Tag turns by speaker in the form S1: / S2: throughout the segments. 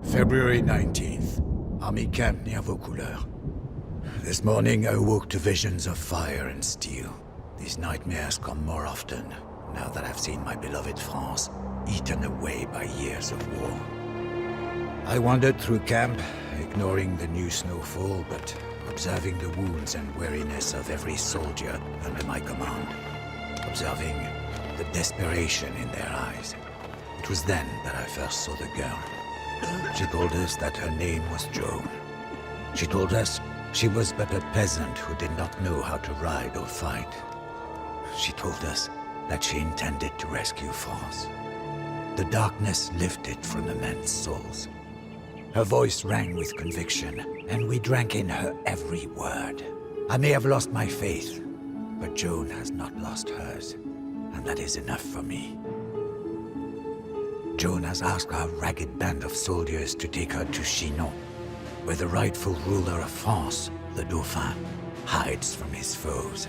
S1: February 19th. Army camp near Vaucouleurs. This morning I woke to visions of fire and steel. These nightmares come more often, now that I've seen my beloved France eaten away by years of war. I wandered through camp, ignoring the new snowfall, but observing the wounds and weariness of every soldier under my command. Observing the desperation in their eyes. It was then that I first saw the girl. She told us that her name was Joan. She told us she was but a peasant who did not know how to ride or fight. She told us that she intended to rescue France. The darkness lifted from the men's souls. Her voice rang with conviction, and we drank in her every word. I may have lost my faith, but Joan has not lost hers, and that is enough for me. Joan has asked our ragged band of soldiers to take her to Chinon, where the rightful ruler of France, the Dauphin, hides from his foes.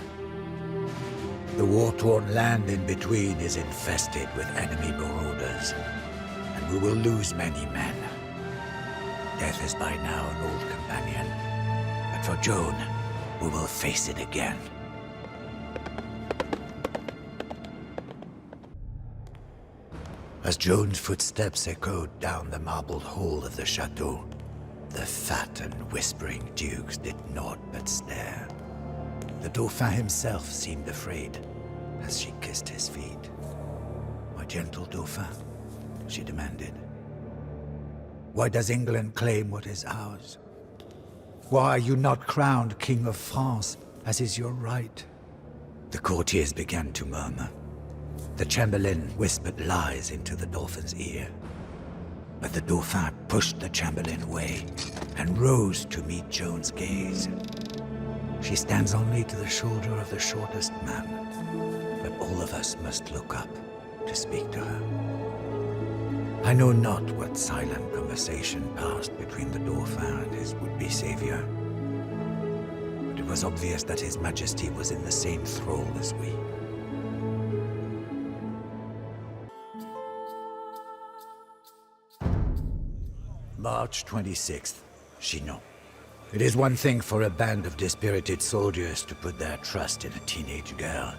S1: The war-torn land in between is infested with enemy marauders, and we will lose many men. Death is by now an old companion, but for Joan, we will face it again. As Joan's footsteps echoed down the marbled hall of the chateau, the fat and whispering dukes did naught but stare. The Dauphin himself seemed afraid as she kissed his feet. "My gentle Dauphin," she demanded. "Why does England claim what is ours? Why are you not crowned King of France, as is your right?" The courtiers began to murmur. The Chamberlain whispered lies into the Dauphin's ear. But the Dauphin pushed the Chamberlain away and rose to meet Joan's gaze. She stands only to the shoulder of the shortest man, but all of us must look up to speak to her. I know not what silent conversation passed between the Dauphin and his would-be savior, but it was obvious that His Majesty was in the same thrall as we. March 26th, Chinon. It is one thing for a band of dispirited soldiers to put their trust in a teenage girl.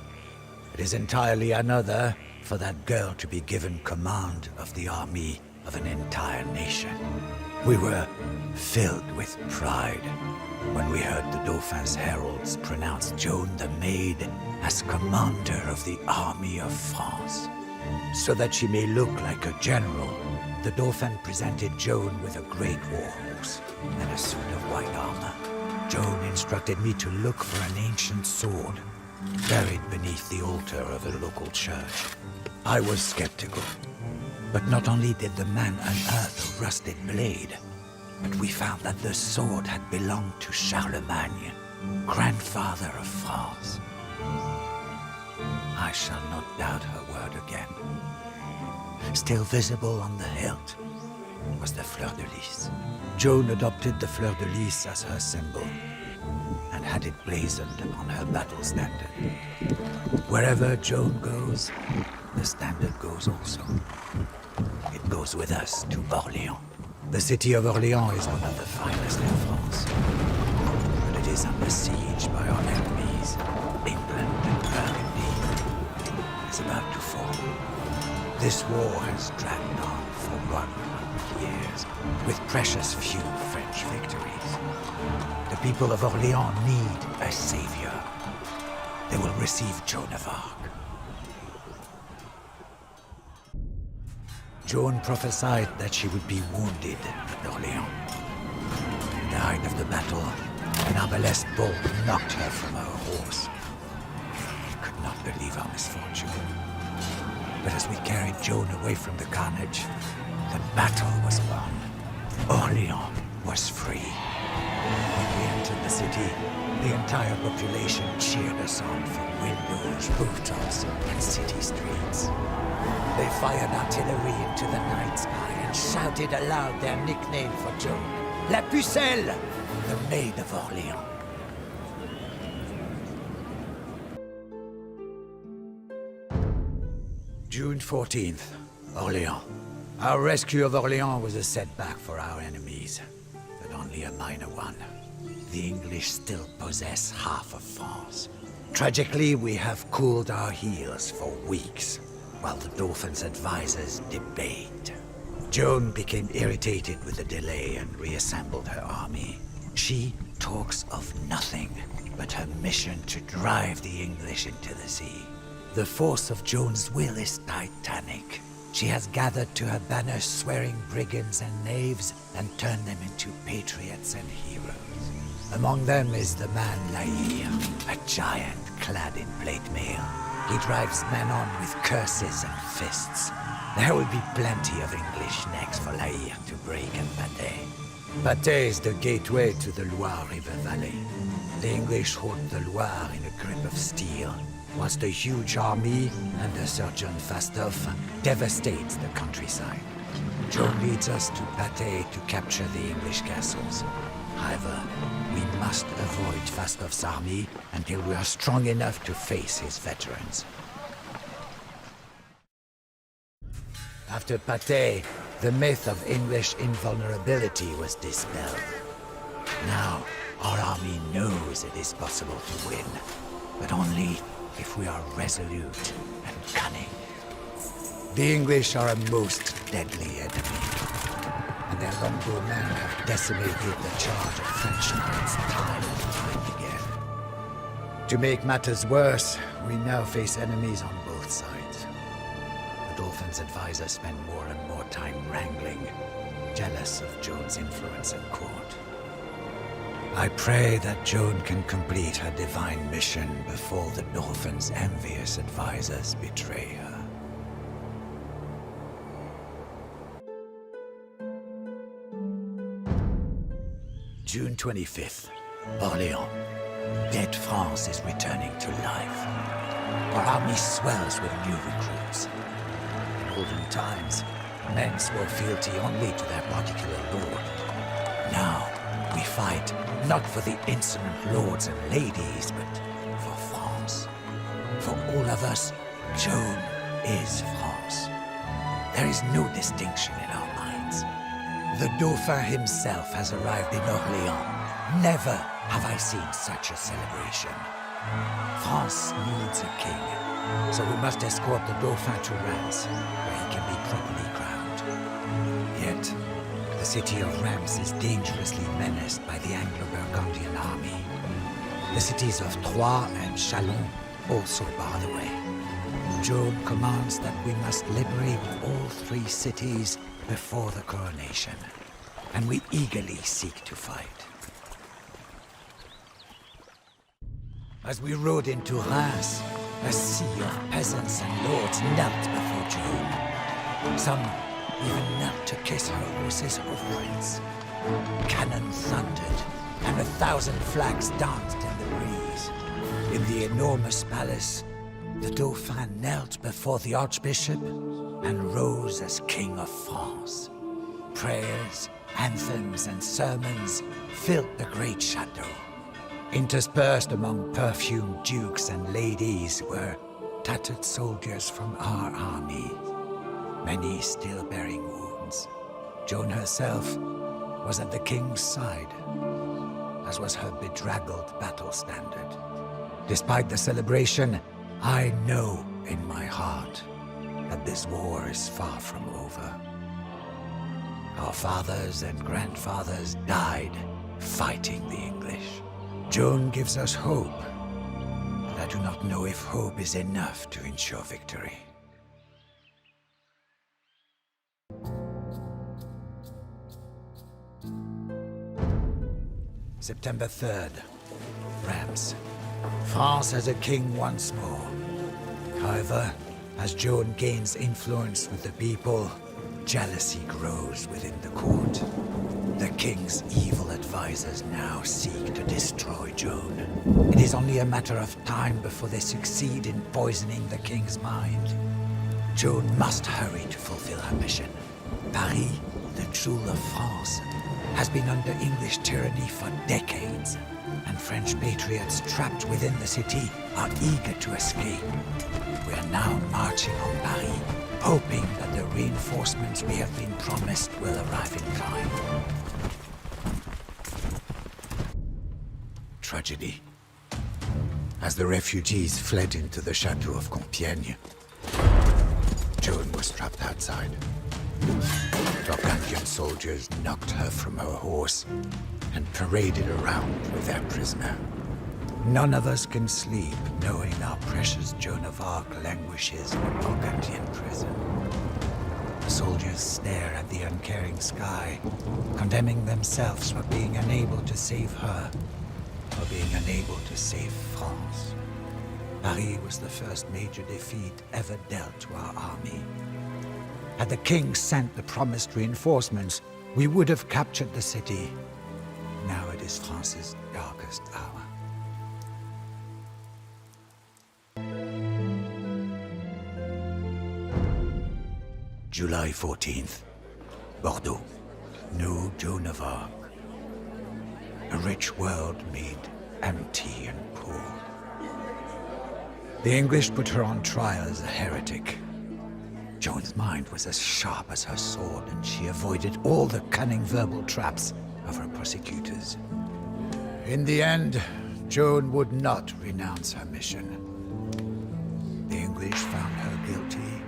S1: It is entirely another for that girl to be given command of the army of an entire nation. We were filled with pride when we heard the Dauphin's heralds pronounce Joan the Maid as commander of the army of France. So that she may look like a general, the Dauphin presented Joan with a great war horse and a suit of white armor. Joan instructed me to look for an ancient sword buried beneath the altar of a local church. I was skeptical, but not only did the man unearth a rusted blade, but we found that the sword had belonged to Charlemagne, grandfather of France. I shall not doubt her word again. Still visible on the hilt was the fleur-de-lis. Joan adopted the fleur-de-lis as her symbol and had it blazoned upon her battle standard. Wherever Joan goes, the standard goes also. It goes with us to Orléans. The city of Orléans is one of the finest in France, but it is under siege by our enemies, England and Burgundy. It is about to fall. This war has dragged on for 100 years, with precious few French victories. The people of Orléans need a savior. They will receive Joan of Arc. Joan prophesied that she would be wounded at Orléans. At the height of the battle, an arbalest bolt knocked her from her horse. We could not believe our misfortune. But as we carried Joan away from the carnage, the battle was won. Orléans was free. When we entered the city, the entire population cheered us on from windows, rooftops, and city streets. They fired artillery into the night sky and shouted aloud their nickname for Joan, La Pucelle, the Maid of Orléans. June 14th, Orléans. Our rescue of Orléans was a setback for our enemies, but only a minor one. The English still possess half of France. Tragically, we have cooled our heels for weeks, while the Dauphin's advisors debate. Joan became irritated with the delay and reassembled her army. She talks of nothing but her mission to drive the English into the sea. The force of Joan's will is titanic. She has gathered to her banner swearing brigands and knaves and turned them into patriots and heroes. Among them is the man Laïr, a giant clad in plate mail. He drives men on with curses and fists. There will be plenty of English necks for Laïr to break at Patay. Patay is the gateway to the Loire River Valley. The English hold the Loire in a grip of steel, whilst a huge army under Sir John Fastolf devastates the countryside. Joan leads us to Patay to capture the English castles. However, we must avoid Fastolf's army until we are strong enough to face his veterans. After Patay, the myth of English invulnerability was dispelled. Now, our army knows it is possible to win, but only if we are resolute and cunning. The English are a most deadly enemy, and their longbowmen have decimated the charge of French knights time and time again. To make matters worse, we now face enemies on both sides. The Dauphin's advisors spend more and more time wrangling, jealous of Joan's influence at court. I pray that Joan can complete her divine mission before the Dauphin's envious advisors betray her. June 25th, Orléans. Dead France is returning to life. Our army swells with new recruits. In olden times, men swore fealty only to their particular lord. Now, we fight not for the insolent lords and ladies, but for France. For all of us, Joan is France. There is no distinction in our minds. The Dauphin himself has arrived in Orléans. Never have I seen such a celebration. France needs a king, so we must escort the Dauphin to Reims, where he can be properly crowned. Yet, the city of Reims is dangerously menaced by the Anglo-Burgundian army. The cities of Troyes and Chalon also bar the way. Joan commands that we must liberate all three cities before the coronation, and we eagerly seek to fight. As we rode into Reims, a sea of peasants and lords knelt before Joan. Some even knelt to kiss her horse's hoofprints. Cannon thundered, and 1,000 flags danced in the breeze. In the enormous palace, the Dauphin knelt before the Archbishop and rose as King of France. Prayers, anthems, and sermons filled the great chateau. Interspersed among perfumed dukes and ladies were tattered soldiers from our army, many still bearing wounds. Joan herself was at the king's side, as was her bedraggled battle standard. Despite the celebration, I know in my heart that this war is far from over. Our fathers and grandfathers died fighting the English. Joan gives us hope, but I do not know if hope is enough to ensure victory. September 3rd, Reims. France has a king once more. However, as Joan gains influence with the people, jealousy grows within the court. The king's evil advisors now seek to destroy Joan. It is only a matter of time before they succeed in poisoning the king's mind. Joan must hurry to fulfill her mission. Paris, the jewel of France, has been under English tyranny for decades, and French patriots trapped within the city are eager to escape. We are now marching on Paris, hoping that the reinforcements we have been promised will arrive in time. Tragedy. As the refugees fled into the chateau of Compiègne, Joan was trapped outside. Burgundian soldiers knocked her from her horse and paraded around with their prisoner. None of us can sleep knowing our precious Joan of Arc languishes in a Burgundian prison. The soldiers stare at the uncaring sky, condemning themselves for being unable to save her, for being unable to save France. Paris was the first major defeat ever dealt to our army. Had the king sent the promised reinforcements, we would have captured the city. Now it is France's darkest hour. July 14th, Bordeaux. No Joan of Arc. A rich world made empty and poor. The English put her on trial as a heretic. Joan's mind was as sharp as her sword, and she avoided all the cunning verbal traps of her prosecutors. In the end, Joan would not renounce her mission. The English found her guilty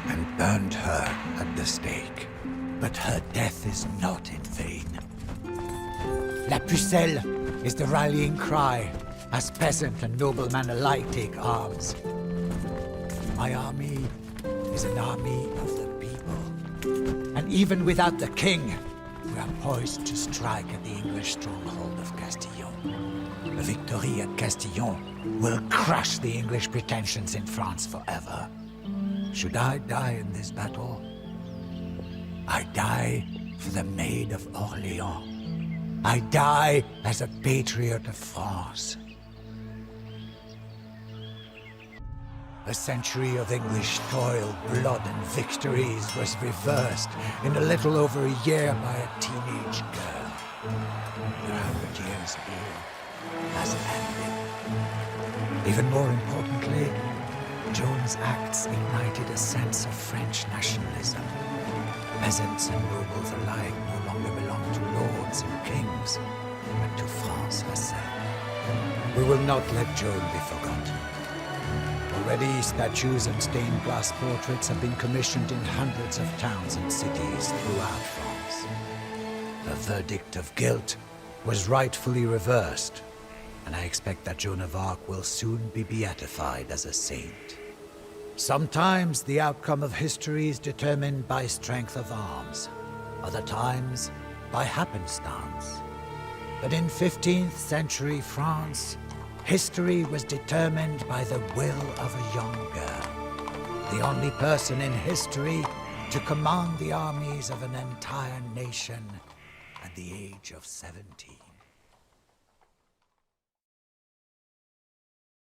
S1: and burned her at the stake. But her death is not in vain. La Pucelle is the rallying cry, as peasant and nobleman alike take arms. My army is an army of the people. And even without the king, we are poised to strike at the English stronghold of Castillon. A victory at Castillon will crush the English pretensions in France forever. Should I die in this battle, I die for the Maid of Orléans. I die as a patriot of France. A century of English toil, blood, and victories was reversed in a little over a year by a teenage girl. The 100 Years' War has ended. Even more importantly, Joan's acts ignited a sense of French nationalism. Peasants and nobles alike no longer belong to lords and kings, but to France herself. We will not let Joan be forgotten. Already, statues and stained glass portraits have been commissioned in hundreds of towns and cities throughout France. The verdict of guilt was rightfully reversed, and I expect that Joan of Arc will soon be beatified as a saint. Sometimes the outcome of history is determined by strength of arms, other times by happenstance. But in 15th century France, history was determined by the will of a young girl, the only person in history to command the armies of an entire nation at the age of 17.